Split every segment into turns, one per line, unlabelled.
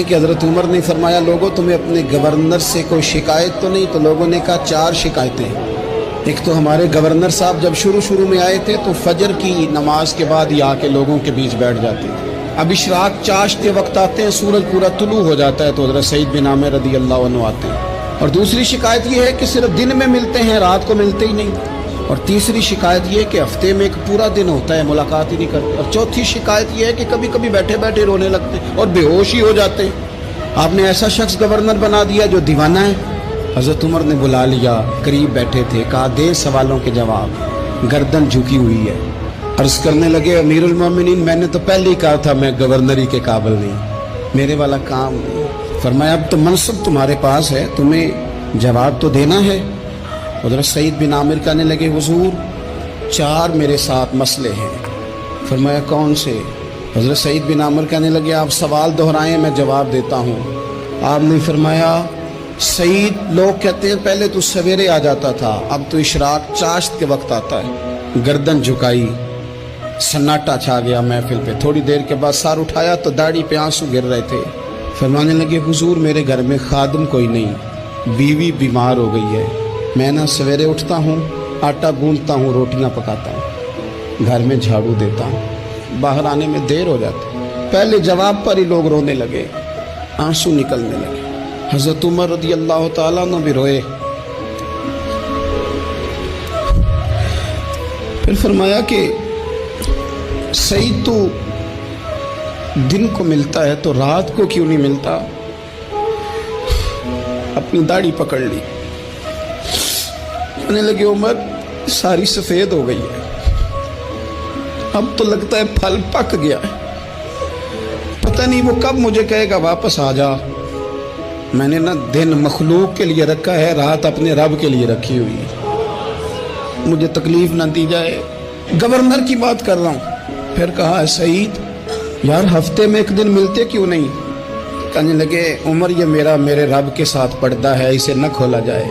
کہ حضرت عمر نے فرمایا لوگوں تمہیں اپنے گورنر سے کوئی شکایت تو نہیں؟ تو لوگوں نے کہا 4 شکایتیں۔ ایک تو ہمارے گورنر صاحب جب شروع میں آئے تھے تو فجر کی نماز کے بعد ہی آ کے لوگوں کے بیچ بیٹھ جاتے تھے۔ اب اشراق چاشت کے وقت آتے ہیں، سورج پورا طلوع ہو جاتا ہے تو حضرت سعید بن عامر رضی اللہ عنہ آتے ہیں۔ اور دوسری شکایت یہ ہے کہ صرف دن میں ملتے ہیں، رات کو ملتے ہی نہیں۔ اور تیسری شکایت یہ ہے کہ ہفتے میں ایک پورا دن ہوتا ہے ملاقات ہی نہیں کرتے۔ اور چوتھی شکایت یہ ہے کہ کبھی کبھی بیٹھے بیٹھے رونے لگتے ہیں اور بے ہوش ہی ہو جاتے ہیں۔ آپ نے ایسا شخص گورنر بنا دیا جو دیوانہ ہے۔ حضرت عمر نے بلا لیا، قریب بیٹھے تھے، کہا دے سوالوں کے جواب۔ گردن جھکی ہوئی ہے، عرض کرنے لگے امیر المومنین میں نے تو پہلے ہی کہا تھا میں گورنری کے قابل نہیں، میرے والا کام نہیں۔ فرمایا اب تو منصب تمہارے پاس ہے، تمہیں جواب تو دینا ہے۔ حضرت سعید بن عامر کہنے لگے حضور 4 میرے ساتھ مسئلے ہیں۔ فرمایا کون سے؟ حضرت سعید بن عامر کہنے لگے آپ سوال دہرائیں میں جواب دیتا ہوں۔ آپ نے فرمایا سعید لوگ کہتے ہیں پہلے تو سویرے آ جاتا تھا، اب تو اشراق چاشت کے وقت آتا ہے۔ گردن جھکائی، سناٹا چھا گیا محفل پہ۔ تھوڑی دیر کے بعد سر اٹھایا تو داڑھی پہ آنسو گر رہے تھے۔ فرمانے لگے حضور میرے گھر میں خادم کوئی نہیں، بیوی بیمار ہو گئی ہے، میں نہ سویرے اٹھتا ہوں، آٹا گوندتا ہوں، روٹیاں پکاتا ہوں، گھر میں جھاڑو دیتا ہوں، باہر آنے میں دیر ہو جاتی۔ پہلے جواب پر ہی لوگ رونے لگے، آنسو نکلنے لگے۔ حضرت عمر رضی اللہ تعالیٰ عنہ بھی روئے۔ پھر فرمایا کہ سعید تو دن کو ملتا ہے تو رات کو کیوں نہیں ملتا؟ اپنی داڑھی پکڑ لی، کہنے لگے عمر ساری سفید ہو گئی ہے، اب تو لگتا ہے پھل پک گیا ہے، پتہ نہیں وہ کب مجھے کہے گا واپس آ جا۔ میں نے نا دن مخلوق کے لیے رکھا ہے، رات اپنے رب کے لیے رکھی ہوئی ہے، مجھے تکلیف نہ دی جائے۔ گورنر کی بات کر رہا ہوں۔ پھر کہا سعید یار ہفتے میں ایک دن ملتے کیوں نہیں؟ کہنے لگے عمر یہ میرے رب کے ساتھ پردہ ہے، اسے نہ کھولا جائے۔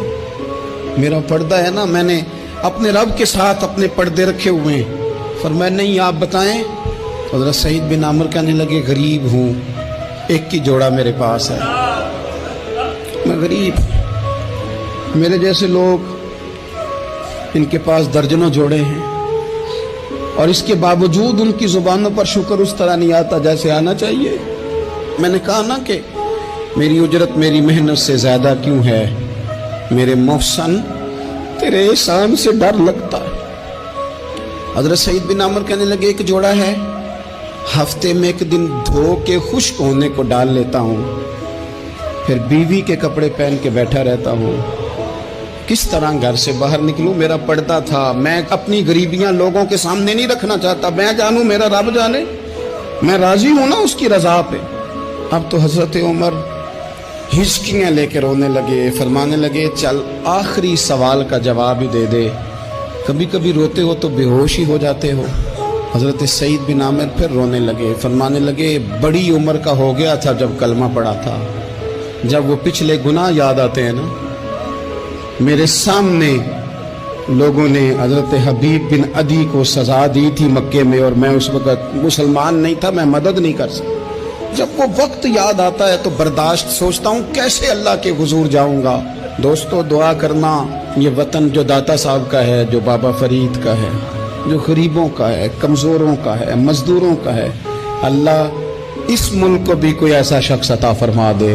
میرا پردہ ہے نا، میں نے اپنے رب کے ساتھ اپنے پردے رکھے ہوئے ہیں۔ فرمایا نہیں آپ بتائیں۔ حضرت سعید بن عامر کہنے لگے غریب ہوں، ایک ہی جوڑا میرے پاس ہے، میں غریب، میرے جیسے لوگ ان کے پاس درجنوں جوڑے ہیں، اور اس کے باوجود ان کی زبانوں پر شکر اس طرح نہیں آتا جیسے آنا چاہیے۔ میں نے کہا نا کہ میری اجرت میری محنت سے زیادہ کیوں ہے؟ میرے محسن تیرے احسان سے ڈر لگتا ہے۔ حضرت سعید بن عامر کہنے لگے ایک جوڑا ہے، ہفتے میں ایک دن دھو کے خشک ہونے کو ڈال لیتا ہوں، پھر بیوی کے کپڑے پہن کے بیٹھا رہتا ہوں۔ کس طرح گھر سے باہر نکلوں؟ میرا پردہ تھا، میں اپنی غریبیاں لوگوں کے سامنے نہیں رکھنا چاہتا، میں جانوں میرا رب جانے، میں راضی ہوں نا اس کی رضا پہ۔ اب تو حضرت عمر ہچکیاں لے کے رونے لگے، فرمانے لگے چل آخری سوال کا جواب ہی دے دے، کبھی کبھی روتے ہو تو بے ہوش ہی ہو جاتے ہو۔ حضرت سعید بن عامر پھر رونے لگے، فرمانے لگے بڑی عمر کا ہو گیا تھا جب کلمہ پڑھا تھا، جب وہ پچھلے گناہ یاد آتے ہیں نا۔ میرے سامنے لوگوں نے حضرت حبیب بن عدی کو سزا دی تھی مکے میں، اور میں اس وقت مسلمان نہیں تھا، میں مدد نہیں کر سکتا۔ جب وہ وقت یاد آتا ہے تو برداشت سوچتا ہوں کیسے اللہ کے حضور جاؤں گا۔ دوستو دعا کرنا، یہ وطن جو داتا صاحب کا ہے، جو بابا فرید کا ہے، جو غریبوں کا ہے، کمزوروں کا ہے، مزدوروں کا ہے، اللہ اس ملک کو بھی کوئی ایسا شخص عطا فرما دے